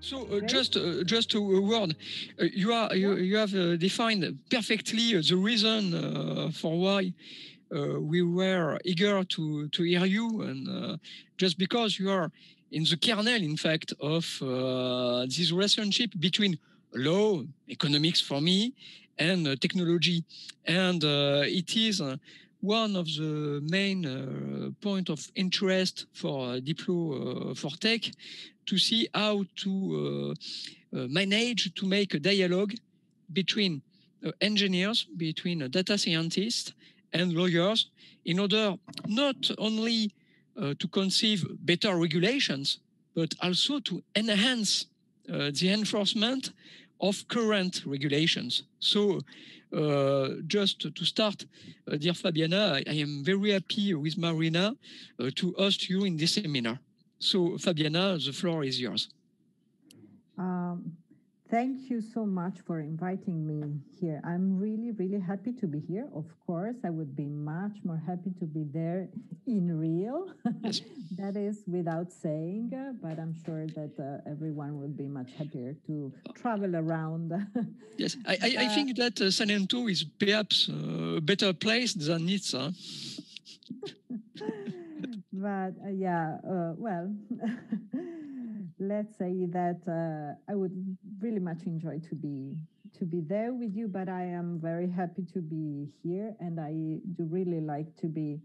So Okay. just a word, you have defined perfectly the reason for why we were eager to hear you, and just because you are in the kernel, in fact, of this relationship between law, economics for me, and technology, and it is one of the main point of interest for Diplo for Tech to see how to manage to make a dialogue between engineers, between data scientists and lawyers, in order not only to conceive better regulations, but also to enhance the enforcement of current regulations. So just to start, dear Fabiana, I am very happy with Marina to host you in this seminar. So Fabiana, the floor is yours. Thank you so much for inviting me here. I'm really, really happy to be here. Of course, I would be much more happy to be there in real. Yes. That is without saying, but I'm sure that everyone would be much happier to travel around. Yes, I think that Salento is perhaps a better place than Nizza. But well, let's say that I would really much enjoy to be there with you, but I am very happy to be here, and I do really like to be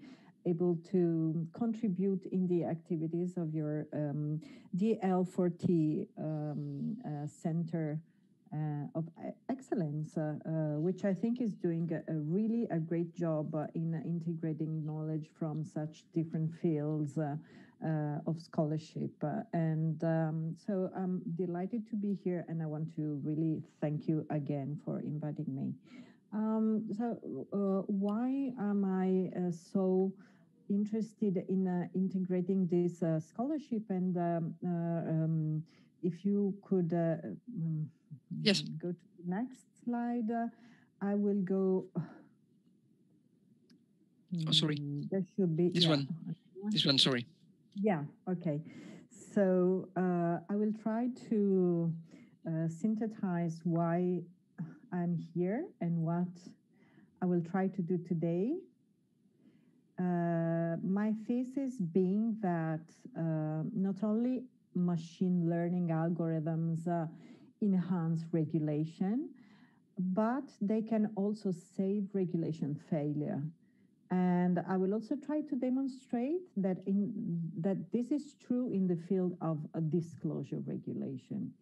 able to contribute in the activities of your DL4T Center of Excellence, which I think is doing really a great job in integrating knowledge from such different fields of scholarship. So I'm delighted to be here, and I want to really thank you again for inviting me. Why am I so interested in integrating this scholarship? And if you could yes, go to the next slide, I will go. sorry. There should be this one. This one, sorry. Yeah. Okay. So I will try to synthesize why I'm here and what I will try to do today. My thesis being that not only machine learning algorithms enhance regulation, but they can also save regulation failure. And I will also try to demonstrate that this is true in the field of disclosure regulation.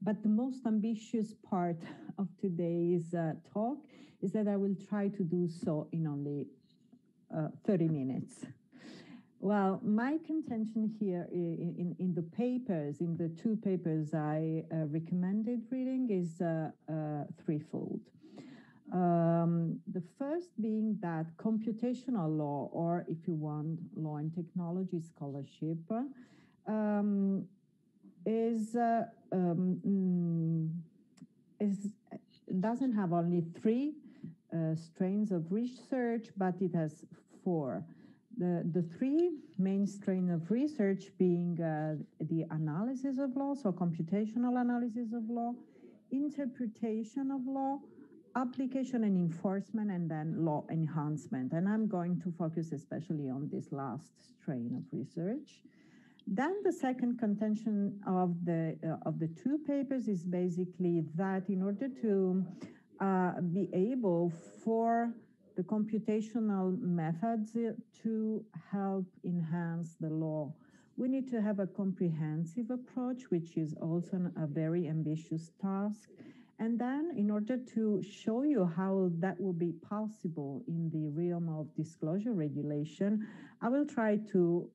But the most ambitious part of today's talk is that I will try to do so in only 30 minutes. Well, my contention here in the papers, in the two papers I recommended reading, is threefold. The first being that computational law, or if you want, law and technology scholarship, doesn't have only three strains of research, but it has four. The three main strains of research being the analysis of law, so computational analysis of law, interpretation of law, application and enforcement, and then law enhancement. And I'm going to focus especially on this last strain of research. Then the second contention of the two papers is basically that in order to be able for the computational methods to help enhance the law, we need to have a comprehensive approach, which is also a very ambitious task. And then in order to show you how that will be possible in the realm of disclosure regulation, I will try to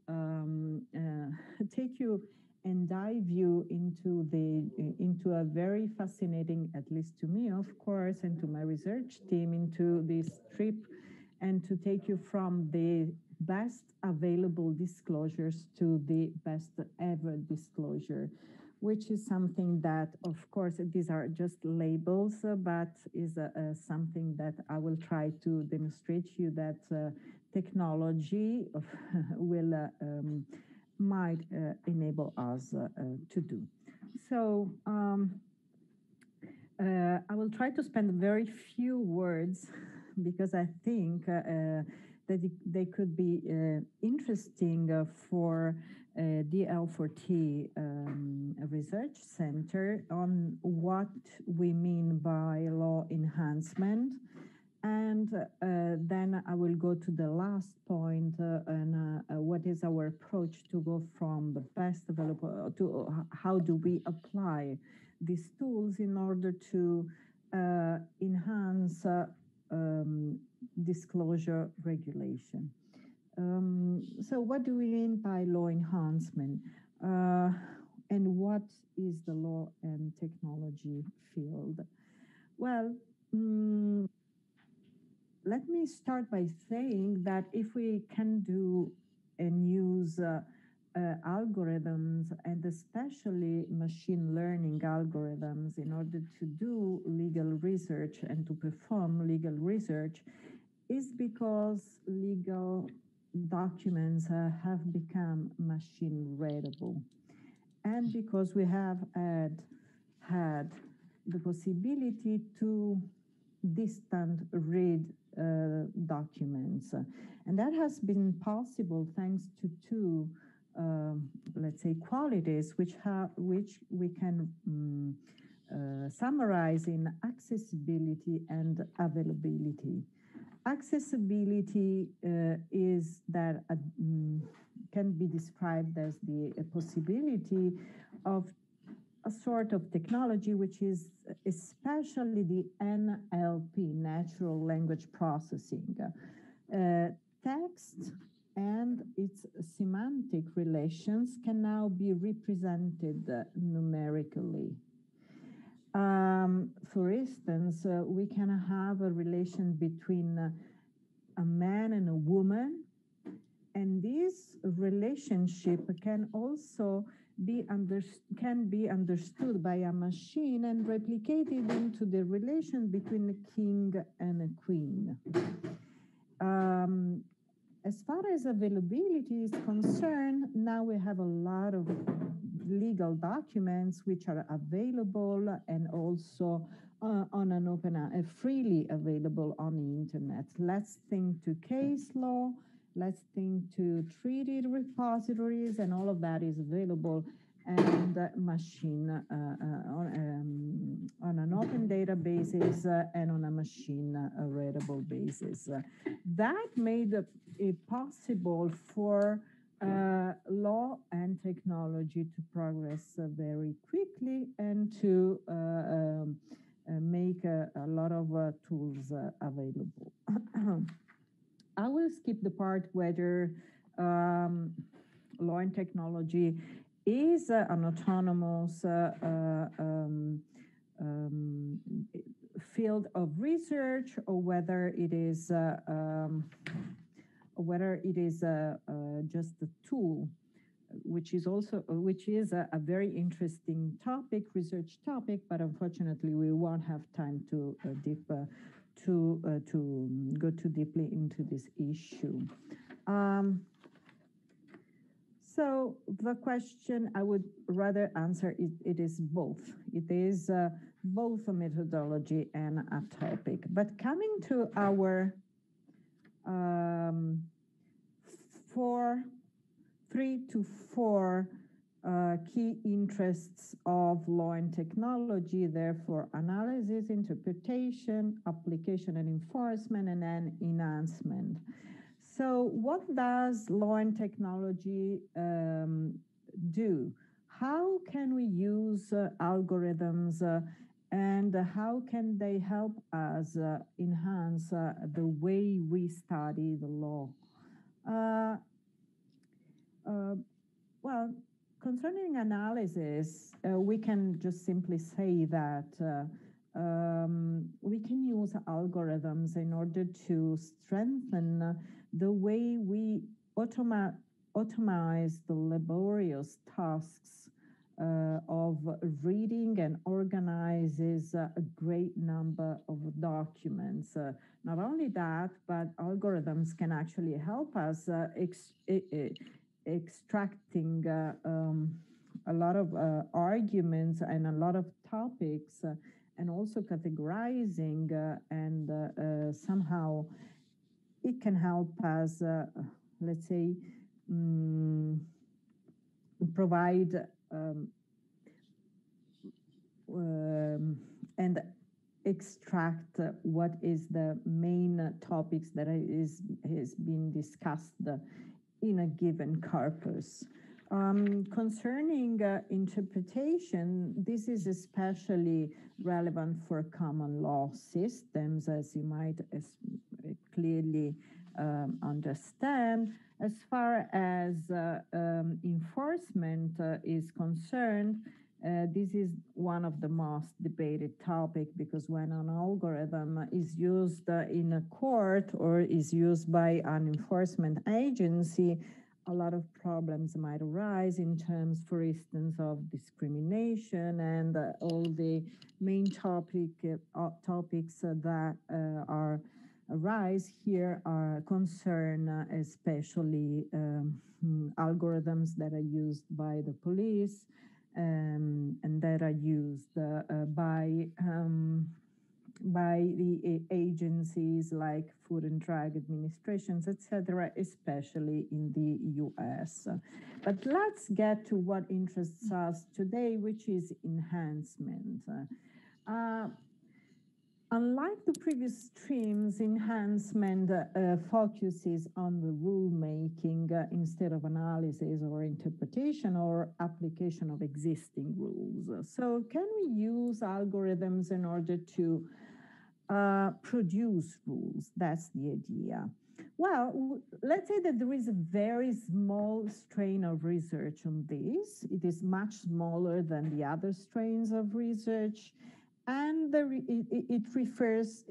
take you and dive you into a very fascinating, at least to me, of course, and to my research team, into this trip, and to take you from the best available disclosures to the best ever disclosure, which is something that, of course, these are just labels, but is something that I will try to demonstrate to you that technology will might enable us to do. So I will try to spend very few words because I think that they could be interesting for DL4T Research Center on what we mean by law enhancement. And then I will go to the last point and what is our approach to go from the best available to how do we apply these tools in order to enhance disclosure regulation. So what do we mean by law enhancement? And what is the law and technology field? Well, let me start by saying that if we can do and use algorithms, and especially machine learning algorithms, in order to do legal research and to perform legal research, is because legal documents have become machine readable, and because we have had the possibility to distant read documents. And that has been possible thanks to two, let's say, qualities which we can summarize in accessibility and availability. Accessibility is that can be described as the possibility of a sort of technology which is especially the NLP, natural language processing. Text and its semantic relations can now be represented numerically. For instance, we can have a relation between a man and a woman, and this relationship can also can be understood by a machine and replicated into the relation between a king and a queen. As far as availability is concerned, now we have a lot of legal documents which are available and also on an open, freely available on the internet. Let's think to case law. Let's think to treaty repositories, and all of that is available and machine on an open databases and on a machine readable basis. That made it possible for law and technology to progress very quickly and to make a lot of tools available. I will skip the part whether law and technology is an autonomous field of research, or whether it is just a tool, which is a very interesting topic, research topic, but unfortunately we won't have time to go too deeply into this issue. So the question I would rather answer, it is both. It is both a methodology and a topic. But coming to our 3 to 4 key interests of law and technology, therefore analysis, interpretation, application and enforcement, and then enhancement. So what does law and technology do? How can we use algorithms and how can they help us enhance the way we study the law? Well, concerning analysis, we can just simply say that we can use algorithms in order to strengthen the way we automate the laborious tasks of reading and organizes a great number of documents. Not only that, but algorithms can actually help us extracting a lot of arguments and a lot of topics, and also categorizing, and somehow it can help us, let's say, provide and extract what is the main topics that has been discussed in a given corpus. Concerning interpretation, this is especially relevant for common law systems, as you might clearly understand. As far as enforcement is concerned, this is one of the most debated topics, because when an algorithm is used in a court or is used by an enforcement agency, a lot of problems might arise in terms, for instance, of discrimination, and all the main topics that are arise here are concern especially algorithms that are used by the police, and that are used by the agencies like Food and Drug Administrations, etc., especially in the US. But let's get to what interests us today, which is enhancement. Unlike the previous streams, enhancement focuses on the rule-making instead of analysis or interpretation or application of existing rules. So can we use algorithms in order to produce rules? That's the idea. Well, let's say that there is a very small strain of research on this. It is much smaller than the other strains of research. And it refers,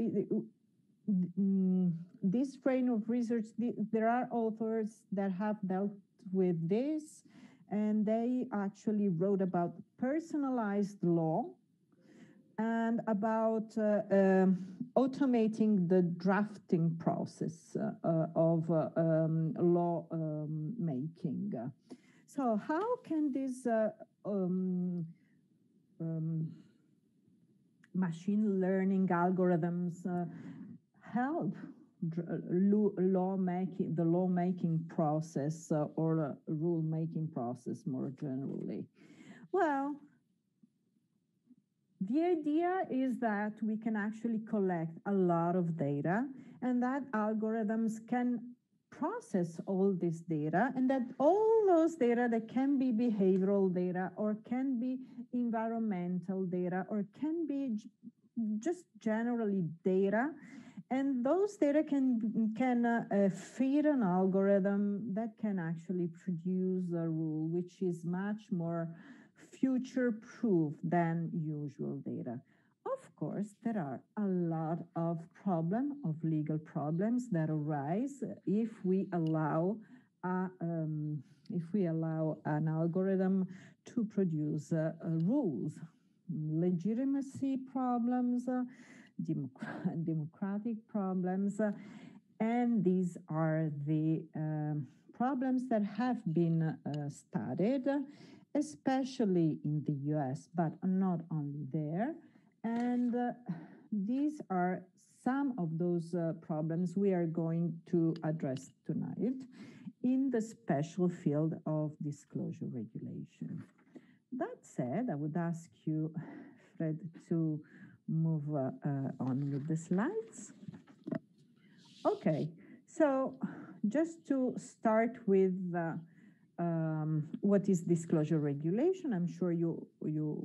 this strain of research, there are authors that have dealt with this, and they actually wrote about personalized law and about automating the drafting process of law making. So how can this machine learning algorithms help the lawmaking process or rule-making process more generally? Well, the idea is that we can actually collect a lot of data, and that algorithms can process all this data, and that all those data that can be behavioral data or can be environmental data or can be just generally data, and those data can feed an algorithm that can actually produce a rule which is much more future-proof than usual data. Of course, there are a lot of legal problems that arise if we allow an algorithm to produce rules. Legitimacy problems, democratic problems, and these are the problems that have been studied, especially in the US, but not only there. And these are some of those problems we are going to address tonight in the special field of disclosure regulation. That said, I would ask you, Fred, to move on with the slides. Okay, so just to start with what is disclosure regulation? I'm sure you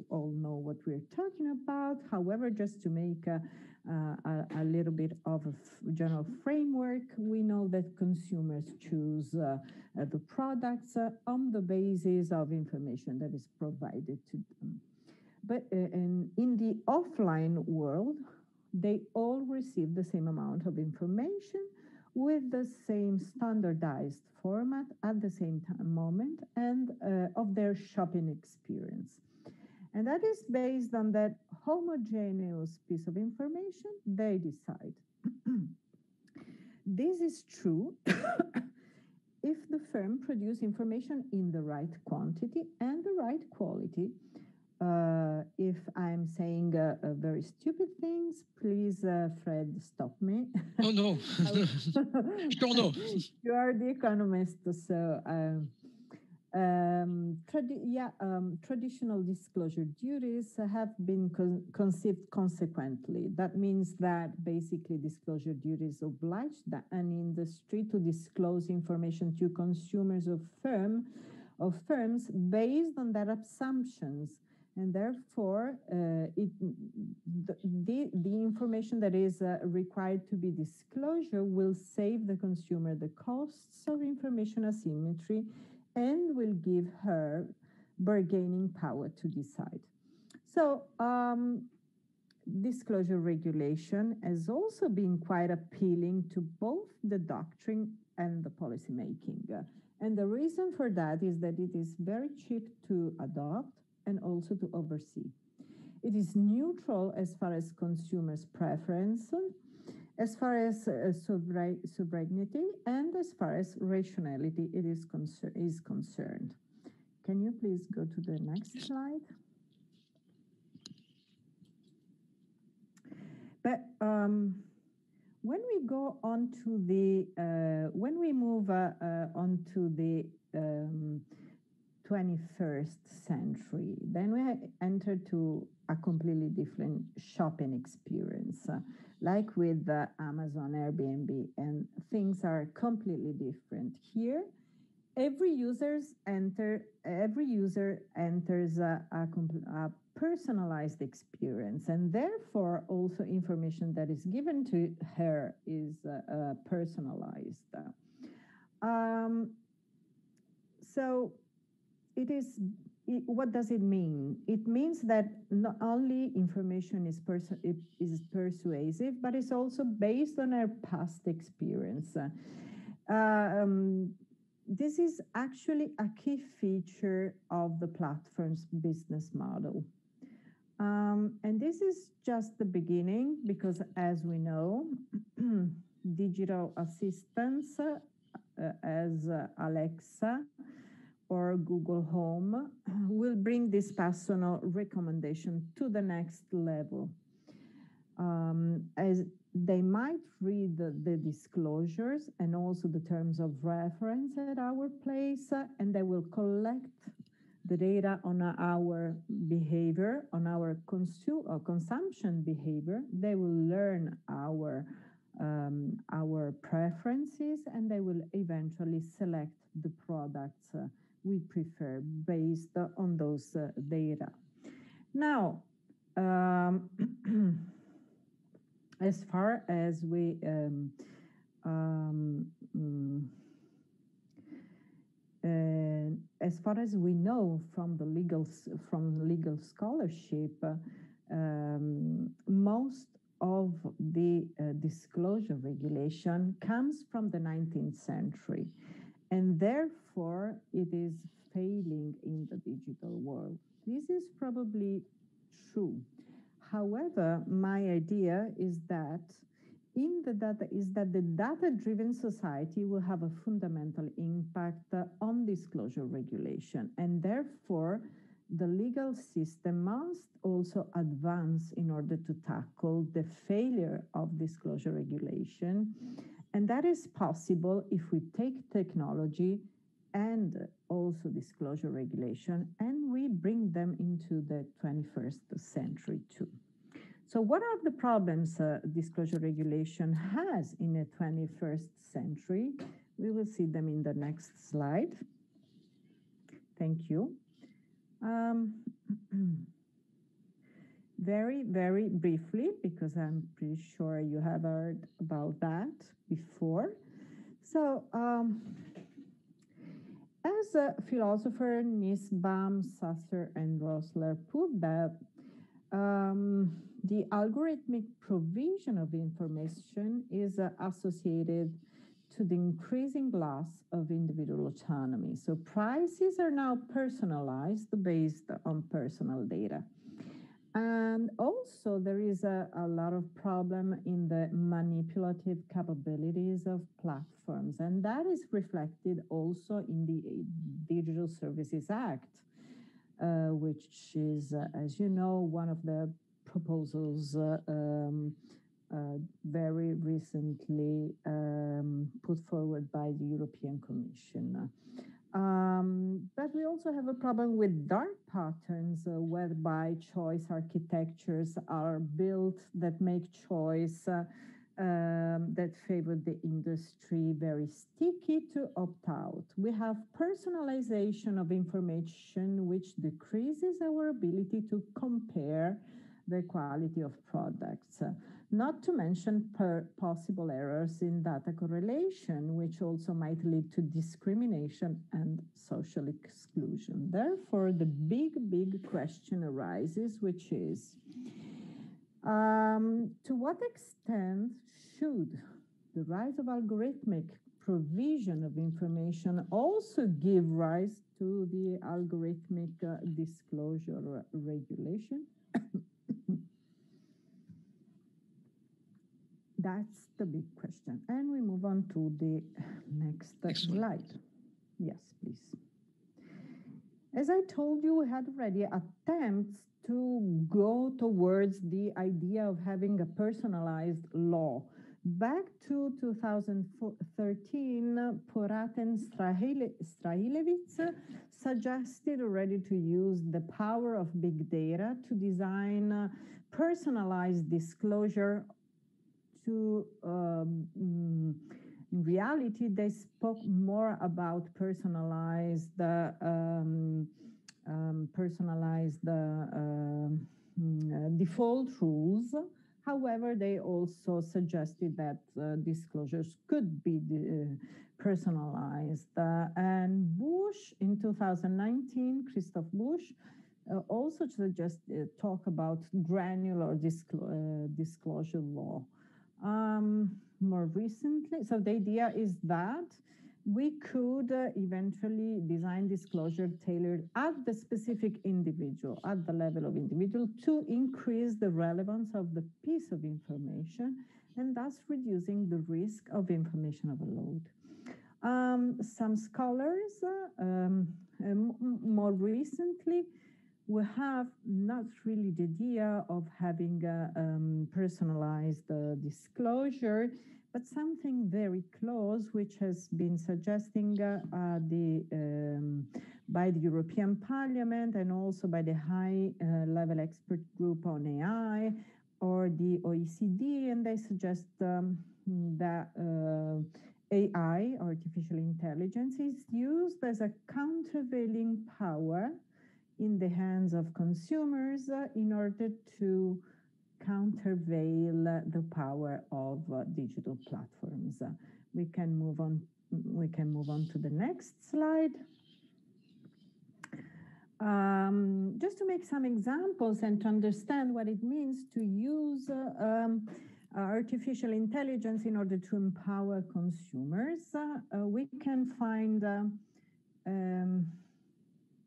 all know what we're talking about. However, just to make a little bit of a general framework, we know that consumers choose the products on the basis of information that is provided to them. But in the offline world, they all receive the same amount of information with the same standardized format at the same moment and of their shopping experience. And that is based on that homogeneous piece of information they decide. This is true if the firm produce information in the right quantity and the right quality. If I'm saying very stupid things, please, Fred, stop me. Oh, no. Sure, no. You are the economist, so traditional disclosure duties have been conceived consequently. That means that basically disclosure duties oblige an industry to disclose information to consumers of firms based on their assumptions. And therefore, the information that is required to be disclosed will save the consumer the costs of information asymmetry and will give her bargaining power to decide. So disclosure regulation has also been quite appealing to both the doctrine and the policymaking. And the reason for that is that it is very cheap to adopt and also to oversee. It is neutral as far as consumers' preference, as far as sovereignty, and as far as rationality it is concerned. Can you please go to the next slide? But when we go on to the, when we move on to the 21st century, then we enter to a completely different shopping experience, like with Amazon, Airbnb, and things are completely different. Here, every user enters a personalized experience, and therefore also information that is given to her is personalized. So what does it mean? It means that not only information is persuasive, but it's also based on our past experience. This is actually a key feature of the platform's business model. And this is just the beginning, because as we know, digital assistants as Alexa or Google Home will bring this personal recommendation to the next level. As they might read the disclosures and also the terms of reference at our place, and they will collect the data on our behavior, on our consumption behavior. They will learn our preferences, and they will eventually select the products we prefer based on those data. Now, as far as we as far as we know from the legal scholarship, most of the disclosure regulation comes from the 19th century, and therefore it is failing in the digital world. This is probably true. However, my idea is that the data-driven society will have a fundamental impact on disclosure regulation, and therefore the legal system must also advance in order to tackle the failure of disclosure regulation. And that is possible if we take technology and also disclosure regulation and we bring them into the 21st century too. So what are the problems disclosure regulation has in the 21st century? We will see them in the next slide. Thank you. Very, very briefly, because I'm pretty sure you have heard about that before. So, as a philosopher Nussbaum, Sasser, and Rosler put that the algorithmic provision of information is associated to the increasing loss of individual autonomy. So prices are now personalized based on personal data. And also there is a lot of problem in the manipulative capabilities of platforms. And that is reflected also in the Digital Services Act, which is, as you know, one of the proposals very recently put forward by the European Commission. But we also have a problem with dark patterns whereby choice architectures are built that make choice that favor the industry very sticky to opt out. We have personalization of information which decreases our ability to compare the quality of products. Not to mention possible errors in data correlation, which also might lead to discrimination and social exclusion. Therefore, the big question arises, which is, to what extent should the rise of algorithmic provision of information also give rise to the algorithmic disclosure regulation? That's the big question. And we move on to the next slide. Yes, please. As I told you, we had already attempts to go towards the idea of having a personalized law. Back to 2013, Porat and Strahilevitz suggested already to use the power of big data to design personalized disclosure. In reality, they spoke more about personalized default rules. However, they also suggested that disclosures could be personalized. And Bush, in 2019, Christoph Bush, also talk about granular disclosure law. More recently, so the idea is that we could eventually design disclosure tailored at the specific individual, at the level of individual, to increase the relevance of the piece of information and thus reducing the risk of information overload. Some scholars, more recently, we have not really the idea of having personalized disclosure, but something very close, which has been suggesting by the European Parliament and also by the high-level expert group on AI or the OECD, and they suggest that AI, artificial intelligence, is used as a countervailing power in the hands of consumers in order to countervail the power of digital platforms. We can move on to the next slide. Just to make some examples and to understand what it means to use artificial intelligence in order to empower consumers, we can find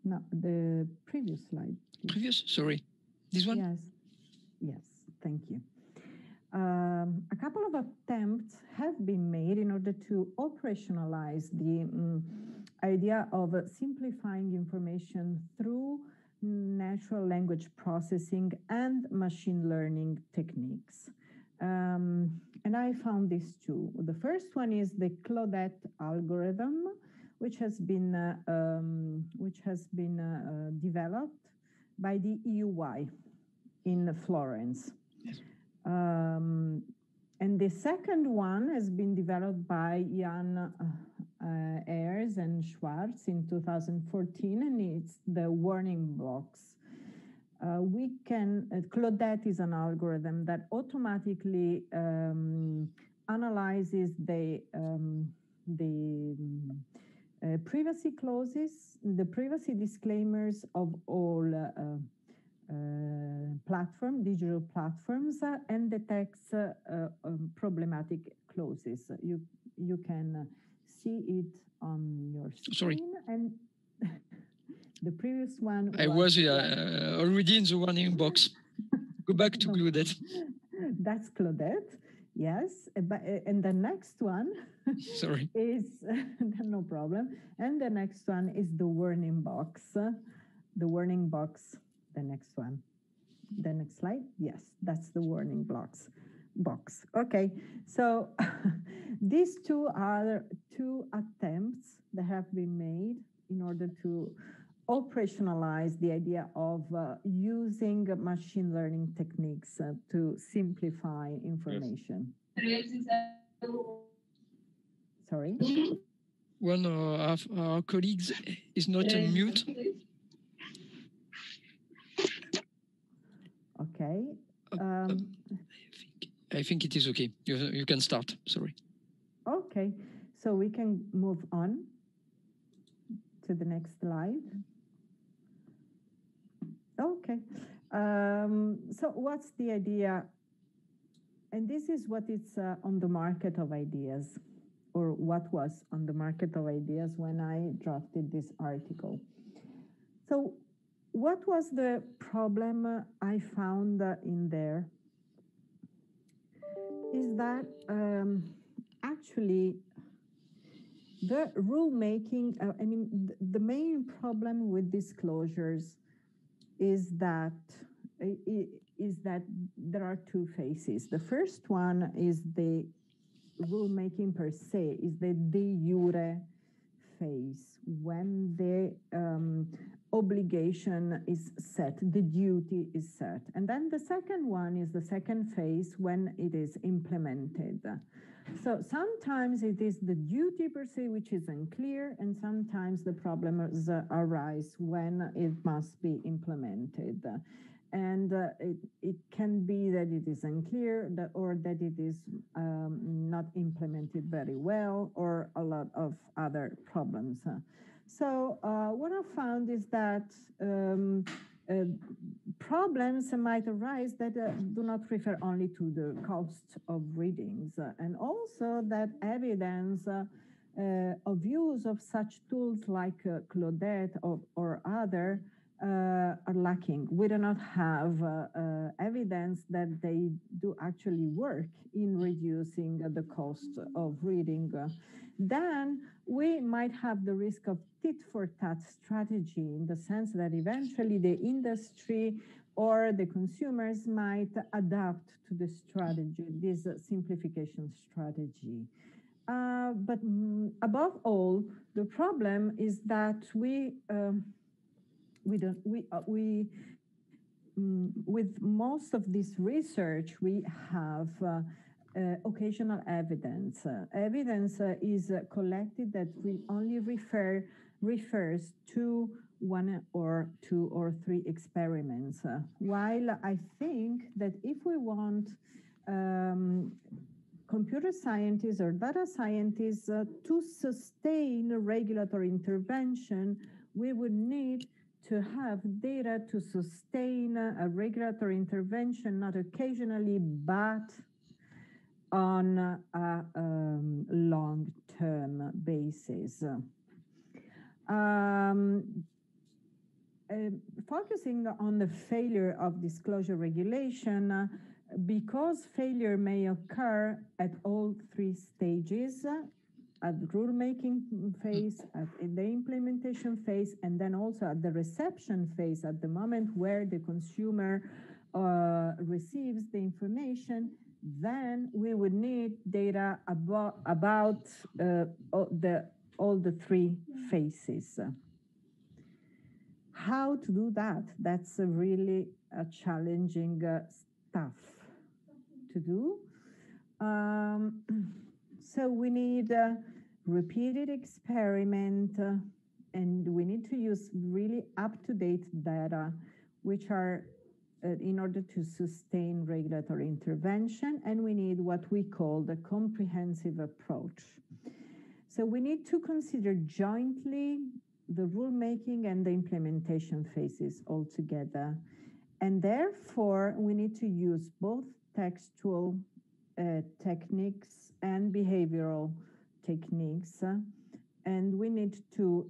no, the previous slide. Please. Previous, sorry. This one? Yes, thank you. A couple of attempts have been made in order to operationalize the idea of simplifying information through natural language processing and machine learning techniques. And I found these two. The first one is the Claudette algorithm, which has been developed by the EUY in Florence. Yes. And the second one has been developed by Jan Ayers and Schwartz in 2014, and it's the warning blocks. Claudette is an algorithm that automatically analyzes the privacy clauses, the privacy disclaimers of all digital platforms, and detects problematic clauses. You can see it on your screen. Sorry. And the previous one I was already in the warning box. Go back to Claudette. That's Claudette. Yes, and the next one Sorry. is no problem. And the next one is the warning box. The warning box. The next one. The next slide. Yes, that's the warning box. Okay, so these two are two attempts that have been made in order to operationalize the idea of using machine learning techniques to simplify information. Sorry? One of our colleagues is not on mute. Okay. I think it is okay. You can start. Sorry. Okay, so we can move on to the next slide. Okay, so what's the idea? And this is what is on the market of ideas, or what was on the market of ideas when I drafted this article. So what was the problem I found in there? Is that actually the rulemaking, the main problem with disclosures is that there are two phases. The first one is the rulemaking per se, is the de jure phase, when the obligation is set, the duty is set. And then the second one is the second phase, when it is implemented. So sometimes it is the duty per se which is unclear, and sometimes the problems arise when it must be implemented. And it can be that it is unclear, or that it is not implemented very well, or a lot of other problems. So what I found is that problems might arise that do not refer only to the cost of readings, and also that evidence of use of such tools like Claudette or other are lacking. We do not have evidence that they do actually work in reducing the cost of reading. Then we might have the risk of tit-for-tat strategy, in the sense that eventually the industry or the consumers might adapt to the strategy, this simplification strategy. But above all, the problem is that with most of this research, we have occasional evidence. Evidence is collected that only refers to one or two or three experiments. While I think that if we want computer scientists or data scientists to sustain regulatory intervention, we would need to have data to sustain a regulatory intervention, not occasionally, but on a long-term basis. Focusing on the failure of disclosure regulation, because failure may occur at all three stages, at the rulemaking phase, in the implementation phase, and then also at the reception phase, at the moment where the consumer receives the information, then we would need data about all the three phases. How to do that? That's really a challenging stuff to do. So we need repeated experiment, and we need to use really up-to-date data, which are in order to sustain regulatory intervention, and we need what we call the comprehensive approach. So we need to consider jointly the rulemaking and the implementation phases altogether. And therefore, we need to use both textual techniques and behavioral techniques. And we need to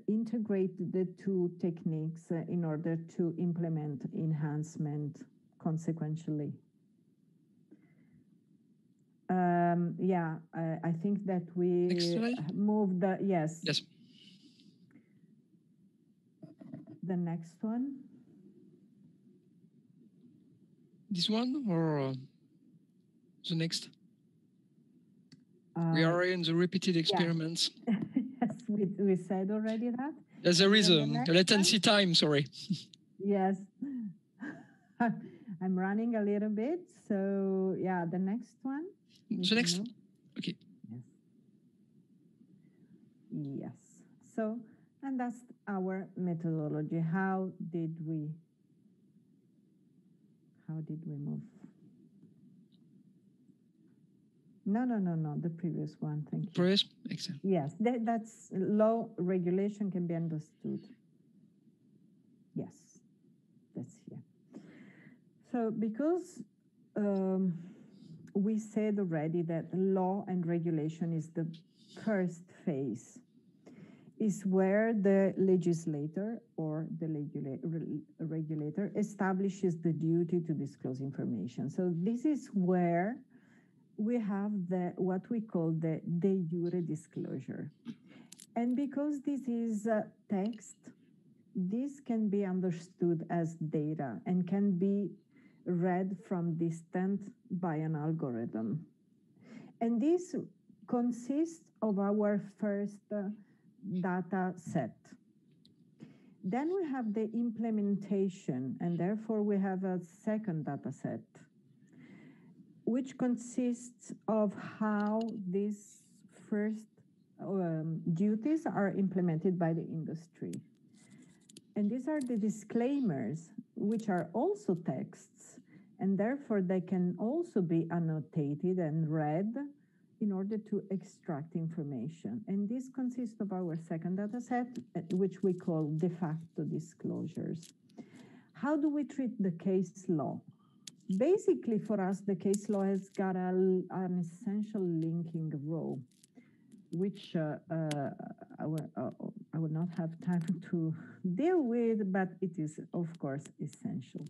integrate the two techniques in order to implement enhancement consequentially. Yeah, I think that we moved the, yes. Yes. The next one. This one or the next? We are in the repeated experiments. Yeah. Yes, we said already that. There is a latency time, sorry. Yes. I'm running a little bit. So yeah, the next one. The next? Okay. Yes. Yes. So, and that's our methodology. How did we move? No, the previous one, thank you. Previous? Excellent. Yes, that's law regulation can be understood. Yes, that's here. So because we said already that law and regulation is the first phase, is where the legislator or the regulator establishes the duty to disclose information. So this is where we have what we call the de jure disclosure. And because this is text, this can be understood as data and can be read from distant by an algorithm. And this consists of our first data set. Then we have the implementation, and therefore we have a second data set, which consists of how these first duties are implemented by the industry. And these are the disclaimers, which are also texts, and therefore they can also be annotated and read in order to extract information. And this consists of our second data set, which we call de facto disclosures. How do we treat the case law? Basically, for us, the case law has got an essential linking role, which I will not have time to deal with, but it is, of course, essential.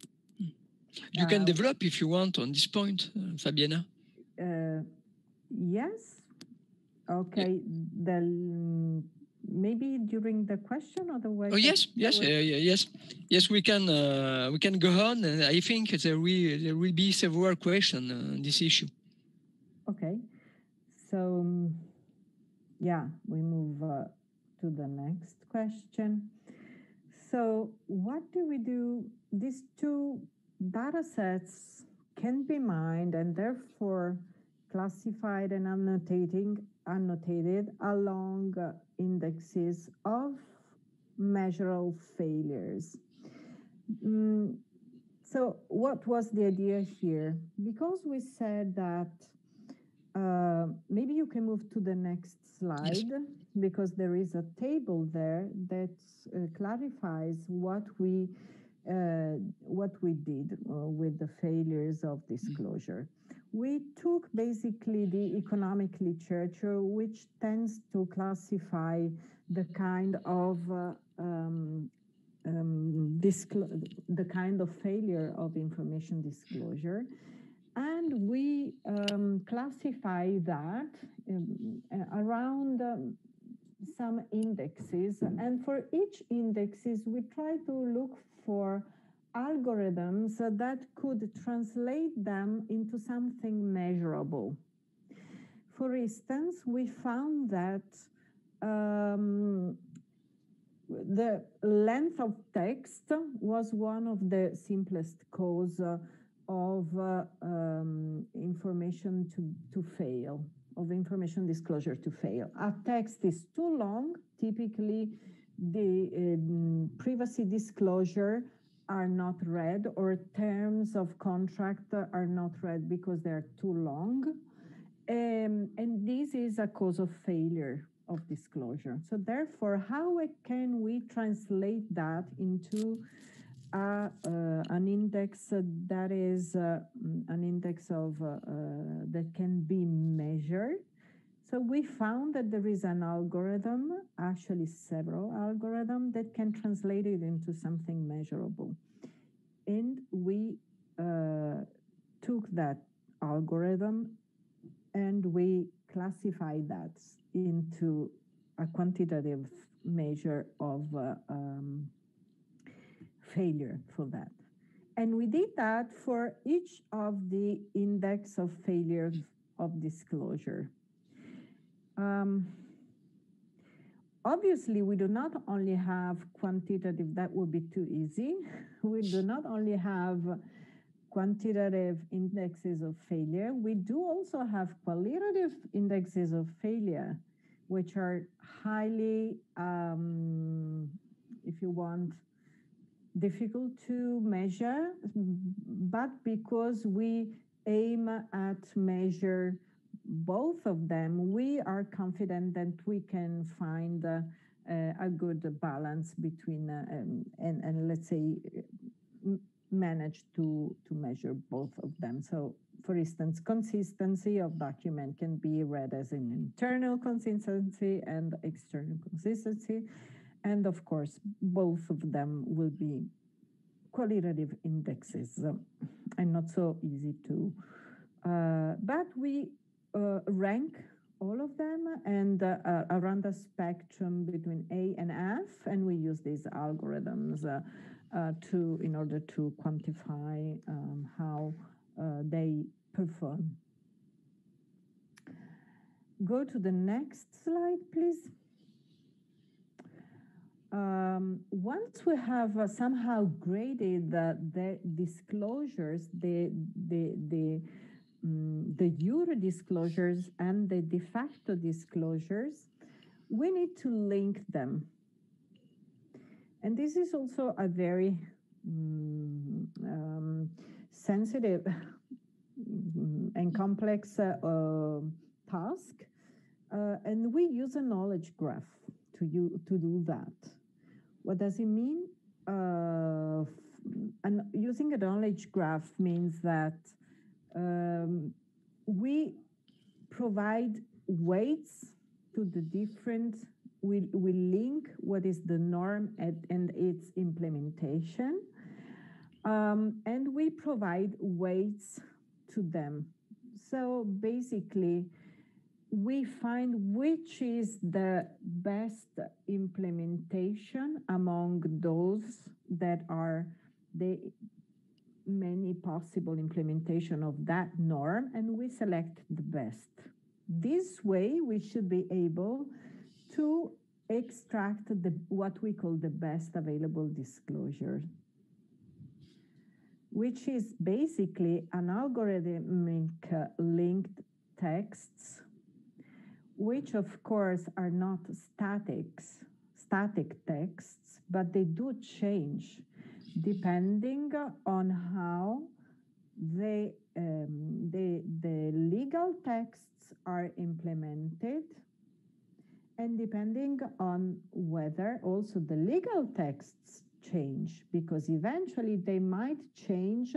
You can develop if you want on this point, Fabiana. Yes. Okay. Yeah. Maybe during the question or the way. Oh yes. We can go on, and I think there will be several questions on this issue. Okay. So yeah, we move to the next question. So what do we do? These two data sets can be mined and therefore classified and annotated along indexes of measurable failures. So what was the idea here? Because we said that maybe you can move to the next slide, yes, because there is a table there that clarifies what we did with the failures of disclosure. We took basically the economic literature, which tends to classify the kind of failure of information disclosure. And we classify that around some indexes. And for each indexes, we try to look for algorithms that could translate them into something measurable. For instance, we found that the length of text was one of the simplest cause of information to fail, of information disclosure to fail. A text is too long. Typically, the privacy disclosure are not read, or terms of contract are not read because they're too long. And this is a cause of failure of disclosure. So therefore, how can we translate that into an index that is an index of that can be measured? So we found that there is an algorithm, actually several algorithms, that can translate it into something measurable. And we took that algorithm and we classified that into a quantitative measure of failure for that. And we did that for each of the index of failure of disclosure. Obviously, we do not only have quantitative, that would be too easy. We do not only have quantitative indexes of failure, we do also have qualitative indexes of failure, which are highly, if you want, difficult to measure, but because we aim at measure both of them, we are confident that we can find a good balance between and let's say manage to measure both of them. So for instance, consistency of document can be read as an internal consistency and external consistency. And of course, both of them will be qualitative indexes and not so easy to, but we rank all of them and around a spectrum between A and F, and we use these algorithms in order to quantify how they perform. Go to the next slide, please. Once we have somehow graded the disclosures, the jure disclosures and the de facto disclosures, we need to link them. And this is also a very sensitive and complex task. And we use a knowledge graph to do that. What does it mean? And using a knowledge graph means that we provide weights to the different, we link what is the norm and its implementation, and we provide weights to them. So basically, we find which is the best implementation among those that are the many possible implementation of that norm, and we select the best. This way, we should be able to extract what we call the best available disclosure, which is basically an algorithmic linked texts, which of course are not static texts, but they do change depending on how the legal texts are implemented, and depending on whether also the legal texts change, because eventually they might change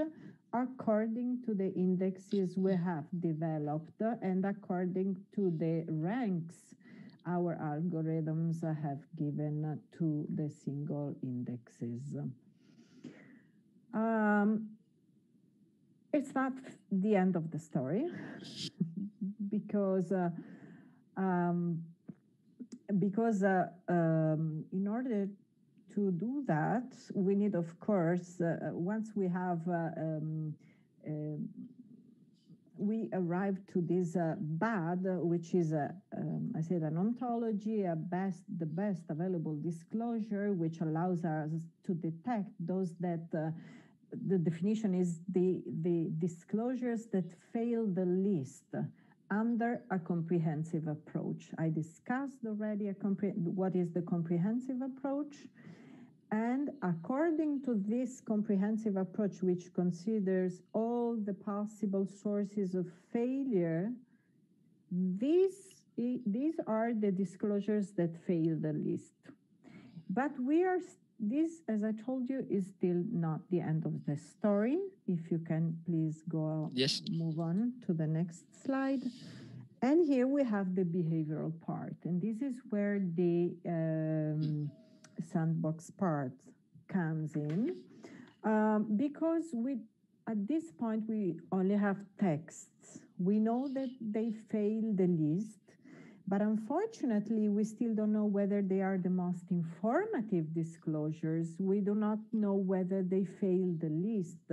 according to the indexes we have developed and according to the ranks our algorithms have given to the single indexes. It's not the end of the story because in order to do that, we need, of course, once we have we arrive to this BAD, which is I said an ontology, the best available disclosure, which allows us to detect those that the definition is the disclosures that fail the least under a comprehensive approach. I discussed already what is the comprehensive approach. And according to this comprehensive approach, which considers all the possible sources of failure, these are the disclosures that fail the least. But this, as I told you, is still not the end of the story. If you can please move on to the next slide. And here we have the behavioral part. And this is where the Sandbox part comes in, because at this point, we only have texts. We know that they fail the list, but unfortunately, we still don't know whether they are the most informative disclosures. We do not know whether they fail the list,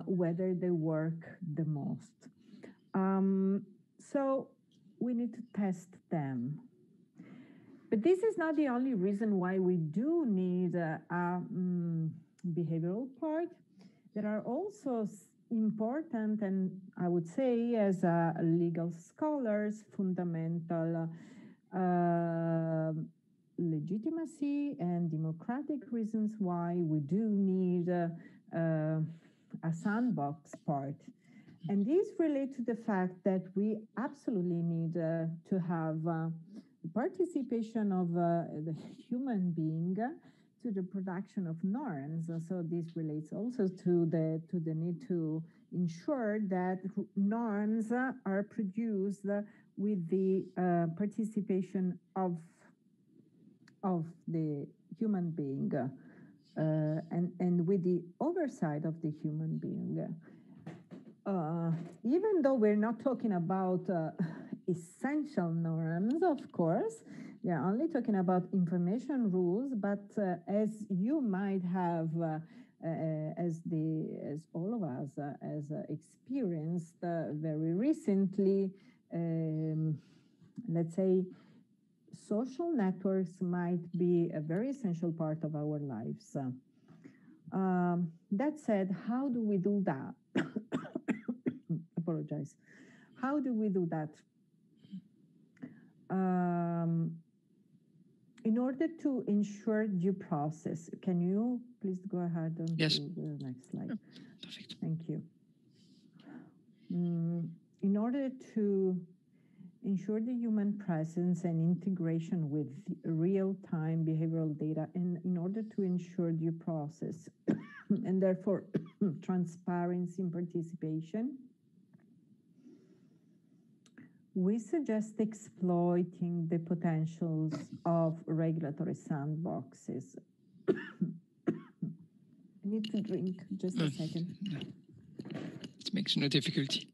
whether they work the most. So we need to test them. But this is not the only reason why we do need a behavioral part. There are also important, and I would say as legal scholars, fundamental legitimacy and democratic reasons why we do need a sandbox part. And these relate to the fact that we absolutely need to have the participation of the human being to the production of norms. So this relates also to the need to ensure that norms are produced with the participation of the human being and with the oversight of the human being. Even though we're not talking about essential norms, of course, we are only talking about information rules, but as you might have, as all of us has experienced very recently, let's say, social networks might be a very essential part of our lives. That said, how do we do that? Apologize. How do we do that? In order to ensure due process, can you please go ahead and yes. to the next slide? Perfect. Thank you. In order to ensure the human presence and integration with real-time behavioral data, and in order to ensure due process, and therefore transparency and participation, we suggest exploiting the potentials of regulatory sandboxes. I need to drink, just a second. It makes no difficulty.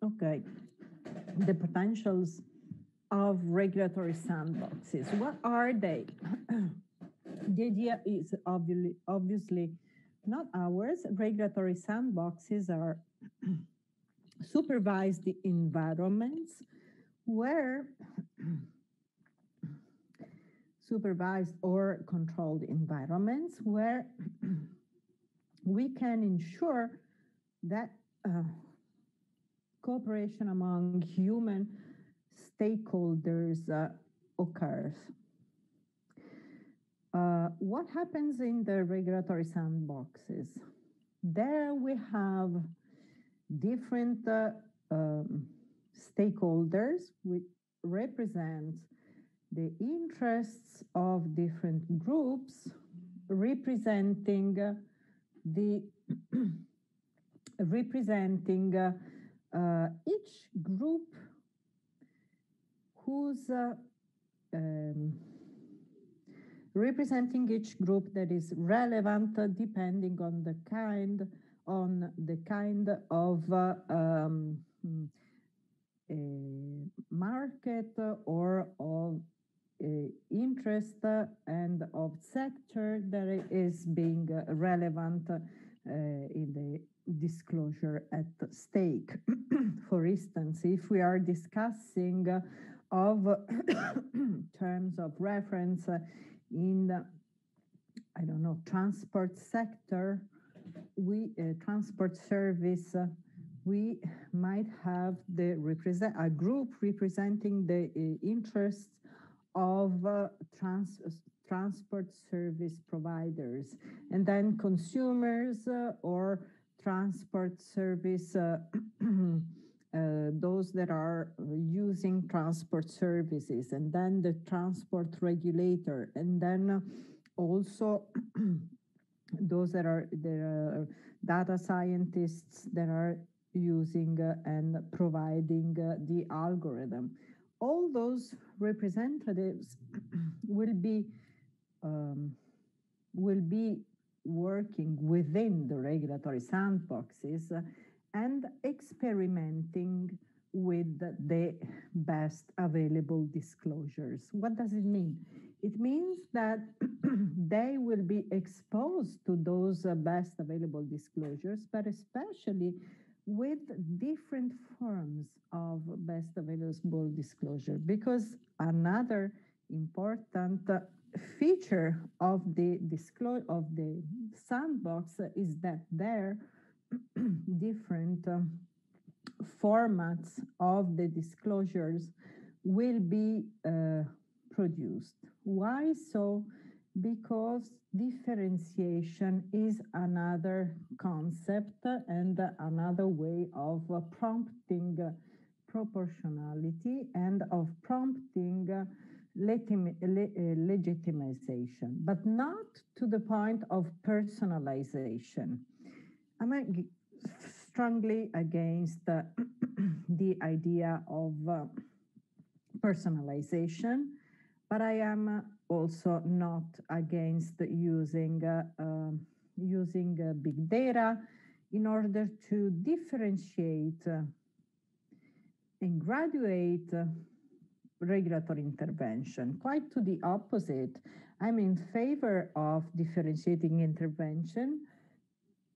Okay. The potentials of regulatory sandboxes. What are they? The idea is obviously not ours. Regulatory sandboxes are supervised environments where supervised or controlled environments where we can ensure that cooperation among human stakeholders occurs. What happens in the regulatory sandboxes? There we have different stakeholders which represent the interests of different groups, representing each group who's representing each group that is relevant depending on the kind of market or of interest and of sector that is being relevant in the disclosure at stake. For instance, if we are discussing of terms of reference in the, I don't know, transport sector, transport service, we might have a group representing the interests of transport service providers, and then consumers or transport service, those that are using transport services, and then the transport regulator, and then also those that are there are data scientists that are using and providing the algorithm. All those representatives will be um, working within the regulatory sandboxes and experimenting with the best available disclosures. What does it mean? It means that they will be exposed to those best available disclosures, but especially with different forms of best available disclosure, because another important feature of the sandbox is that there different formats of the disclosures will be produced. Why so? Because differentiation is another concept and another way of prompting proportionality and of prompting legitimization, but not to the point of personalization. I'm strongly against the idea of personalization, but I am also not against using big data in order to differentiate and graduate regulatory intervention. Quite to the opposite, I'm in favor of differentiating intervention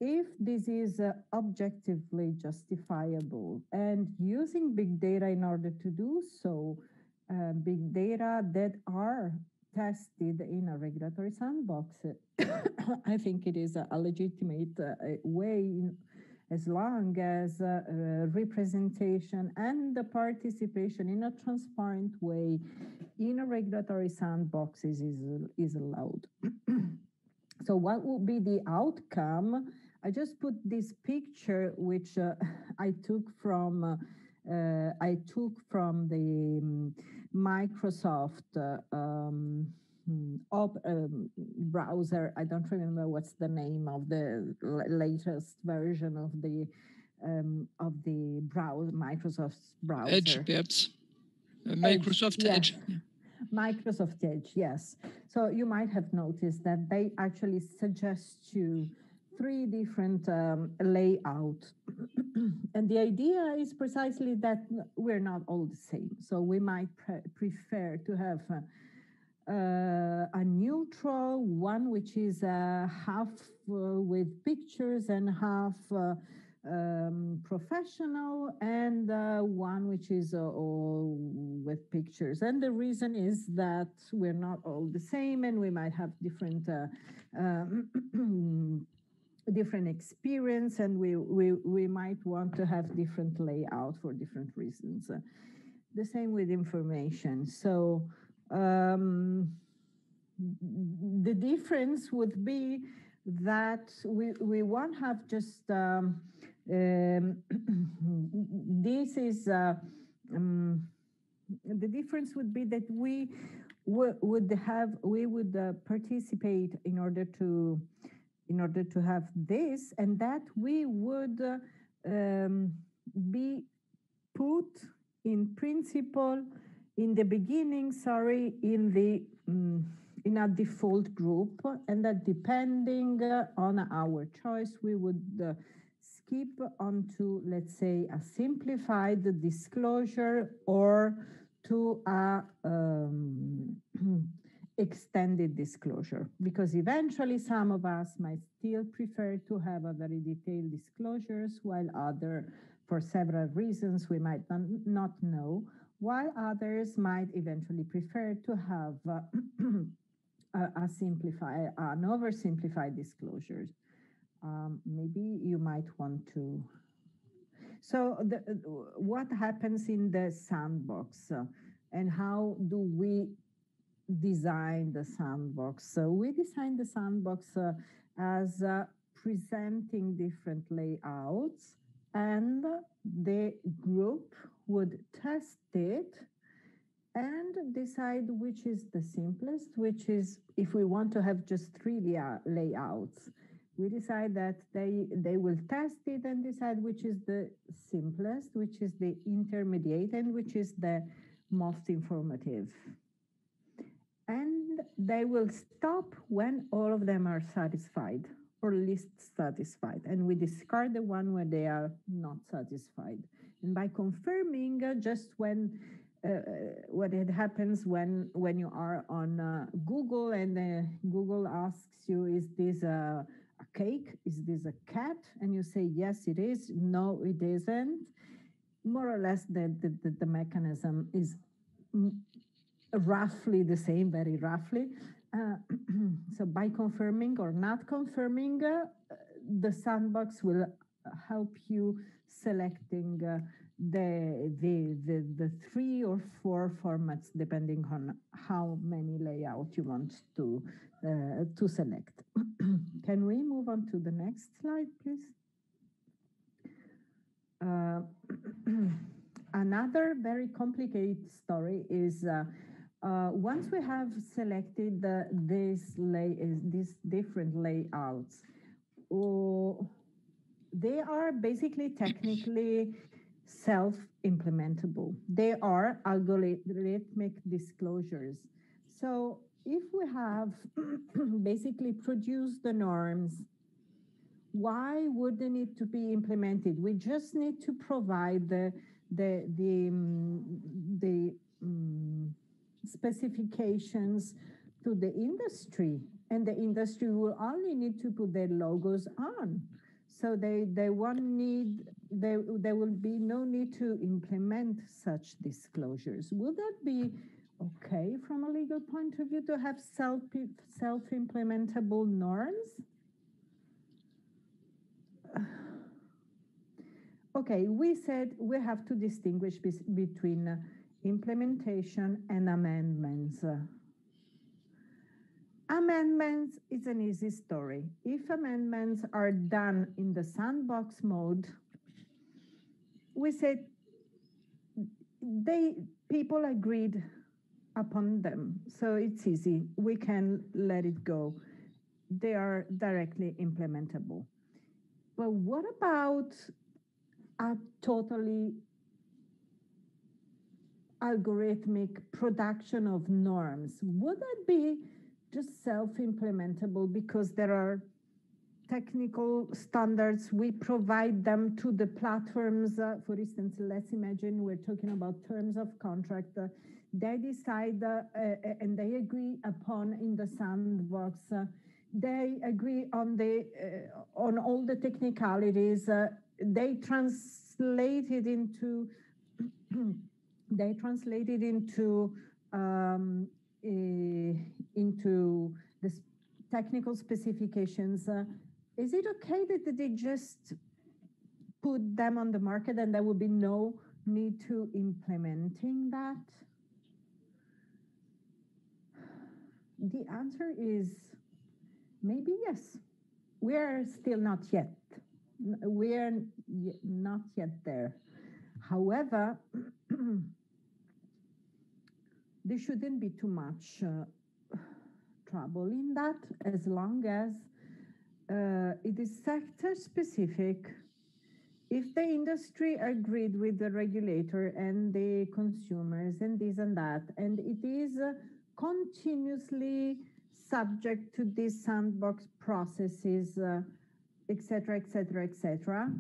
if this is objectively justifiable, and using big data in order to do so, big data that are tested in a regulatory sandbox, I think it is a legitimate way, as long as representation and the participation in a transparent way in a regulatory sandbox is allowed. So what will be the outcome? I just put this picture, which I took from the Microsoft browser. I don't remember what's the name of the latest version of the browser, Microsoft's browser. Edge, perhaps. Microsoft Edge. Yeah. Microsoft Edge, yes. So you might have noticed that they actually suggest you 3 different layouts. And the idea is precisely that we're not all the same. So we might prefer to have a neutral one, which is half with pictures and half professional, and one which is all with pictures. And the reason is that we're not all the same, and we might have different different experience, and we might want to have different layout for different reasons. The same with information. So the difference would be that we won't have just this is the difference would be that we would participate in order to have this, and that we would be put in principle in the beginning, in a default group, and that depending on our choice, we would skip onto, let's say, a simplified disclosure or to a extended disclosure, because eventually some of us might still prefer to have a very detailed disclosures, while other, for several reasons we might not know, while others might eventually prefer to have an oversimplified disclosures. Maybe you might want to. So what happens in the sandbox, and how do we design the sandbox? So we design the sandbox as presenting different layouts, and the group would test it and decide which is the simplest, which is, if we want to have just 3 layouts, We decide that they will test it and decide which is the simplest, which is the intermediate, and which is the most informative. And they will stop when all of them are satisfied or least satisfied. And we discard the one where they are not satisfied. And by confirming just when what it happens when you are on Google and Google asks you, is this a cake? Is this a cat? And you say, yes, it is. No, it isn't. More or less, the mechanism is roughly the same, very roughly. So by confirming or not confirming, the sandbox will help you selecting the 3 or 4 formats, depending on how many layout you want to select. Can we move on to the next slide, please? Another very complicated story is once we have selected these different layouts, they are basically technically self-implementable. They are algorithmic disclosures. So if we have basically produced the norms, why would they need to be implemented? We just need to provide the specifications to the industry, and the industry will only need to put their logos on. So there will be no need to implement such disclosures. Will that be okay from a legal point of view to have self-implementable norms? Okay, we said we have to distinguish between implementation and amendments. Amendments is an easy story. If amendments are done in the sandbox mode, we said people agreed upon them, so it's easy. We can let it go. They are directly implementable. But what about a totally algorithmic production of norms? Would that be just self-implementable because there are technical standards, we provide them to the platforms? For instance, let's imagine we're talking about terms of contract. They decide and they agree upon in the sandbox. They agree on all the technicalities. They translate it into the technical specifications. Is it okay that they just put them on the market and there will be no need to implementing that? The answer is maybe yes. We're still not yet. We're not yet there. However, there shouldn't be too much trouble in that, as long as it is sector specific. If the industry agreed with the regulator and the consumers and this and that, and it is continuously subject to these sandbox processes, etc., etc., etc.,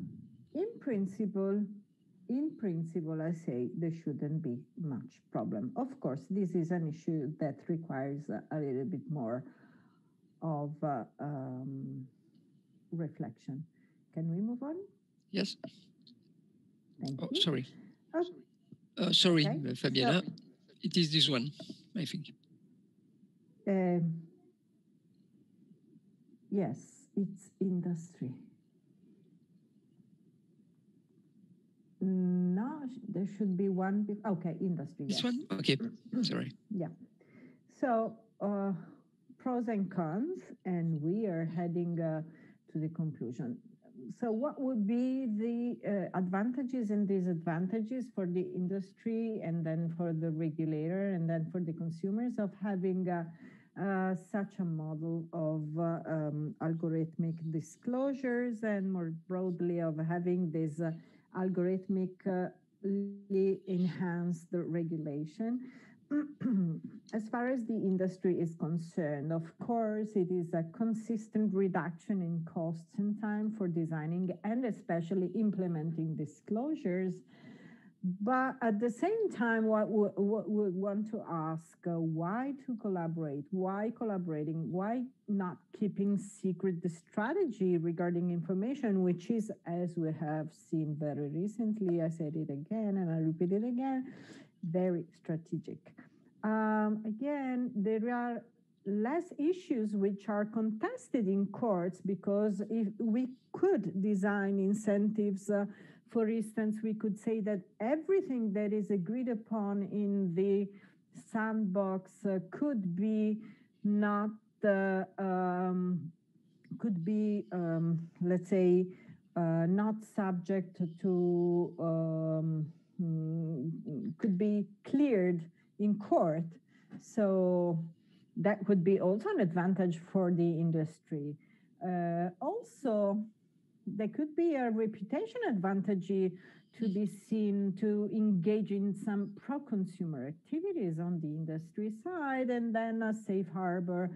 in principle, I say there shouldn't be much problem. Of course, this is an issue that requires a little bit more of reflection. Can we move on? Yes. Thank you. Sorry. Oh. Sorry, Okay. Fabiana. So, it is this one, I think. Yes, it's industry. No, there should be one. Okay, industry. This yes. one? Okay, sorry. Yeah. So pros and cons, and we are heading to the conclusion. So what would be the advantages and disadvantages for the industry, and then for the regulator, and then for the consumers of having such a model of algorithmic disclosures, and more broadly of having this algorithmically enhanced regulation. As far as the industry is concerned, of course, it is a consistent reduction in costs and time for designing and especially implementing disclosures. But at the same time, what we want to ask, why to collaborate? Why collaborating? Why not keeping secret the strategy regarding information, which is, as we have seen very recently, I said it again and I repeat it again, very strategic. Again, there are less issues which are contested in courts, because if we could design incentives, for instance, we could say that everything that is agreed upon in the sandbox could be not, let's say, not subject to, could be cleared in court. So that would be also an advantage for the industry. Also, there could be a reputation advantage to be seen to engage in some pro-consumer activities on the industry side, and then a safe harbor.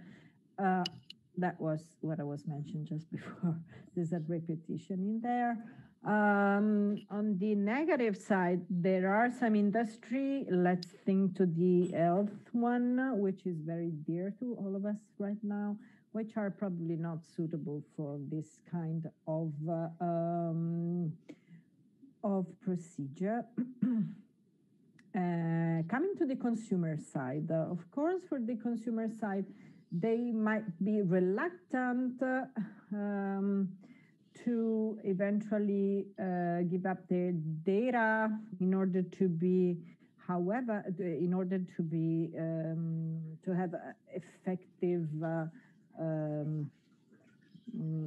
That was what I was mentioned just before. There's a repetition in there. On the negative side, there are some industry, let's think to the health one, which is very dear to all of us right now, which are probably not suitable for this kind of procedure. Coming to the consumer side, of course, for the consumer side, they might be reluctant to eventually give up their data in order to be, however, in order to be to have effective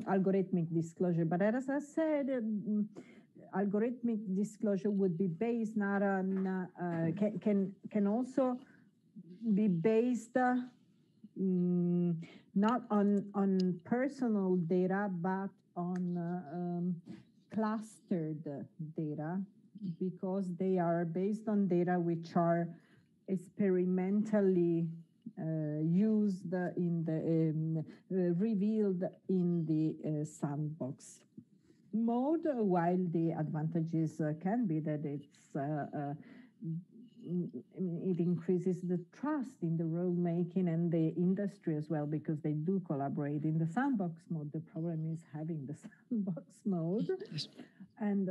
algorithmic disclosure. But as I said, algorithmic disclosure would be based not on can also be based not on personal data, but on clustered data, because they are based on data which are experimentally used in the revealed in the sandbox mode, while the advantages can be that it increases the trust in the rule making and the industry as well, because they do collaborate in the sandbox mode. The problem is having the sandbox mode, and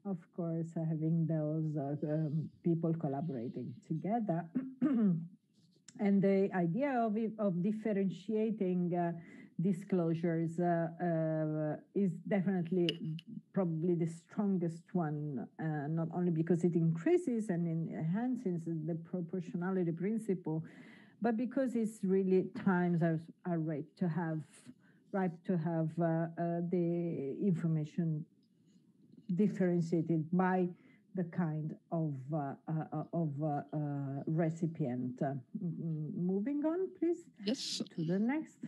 of course having those people collaborating together. And the idea of differentiating disclosures is definitely probably the strongest one, not only because it increases and enhances the proportionality principle, but because it's really times are ripe to have the information differentiated by the kind of recipient. Moving on, please. Yes. To the next.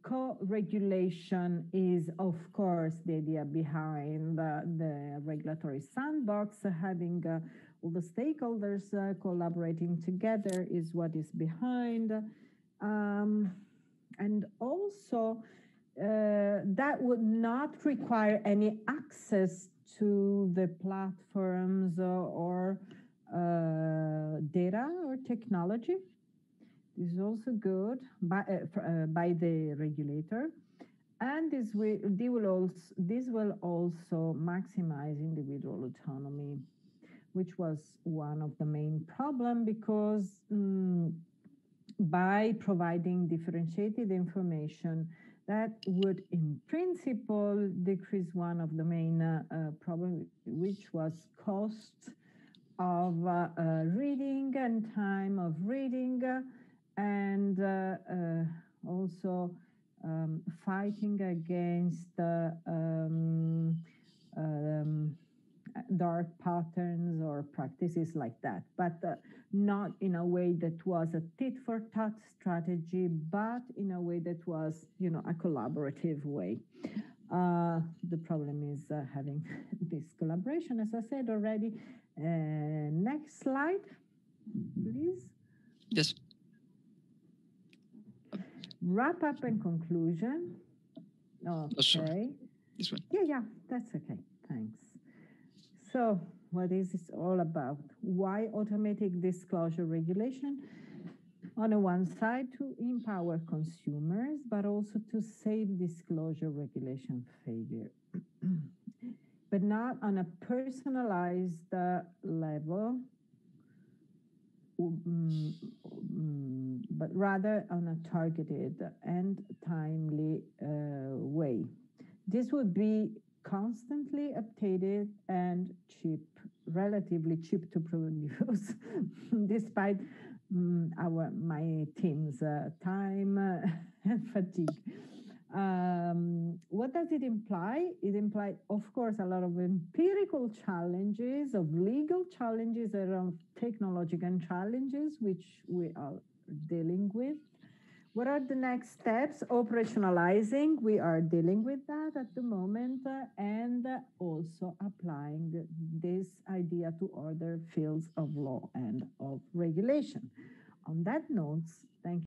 Co-regulation is, of course, the idea behind the regulatory sandbox. Having all the stakeholders collaborating together is what is behind. And also, that would not require any access to the platforms or data or technology. This is also good by the regulator, and this will also maximize individual autonomy, which was one of the main problems, because by providing differentiated information, that would in principle decrease one of the main problems, which was cost of reading and time of reading, and also dark patterns or practices like that, but not in a way that was a tit-for-tat strategy, but in a way that was, a collaborative way. The problem is having this collaboration, as I said already. Next slide, please. Yes. Wrap up and conclusion. Okay. Oh, sorry. This one. Yeah, that's okay. Thanks. So, what is this all about? Why automatic disclosure regulation? On the one side, to empower consumers, but also to save disclosure regulation failure. But not on a personalized level, but rather on a targeted and timely way. This would be constantly updated and cheap, relatively cheap to produce, despite my team's time and fatigue. What does it imply? It implies, of course, a lot of empirical challenges, of legal challenges around technological challenges, which we are dealing with. What are the next steps? Operationalizing, we are dealing with that at the moment, and also applying this idea to other fields of law and of regulation. On that note, thank you.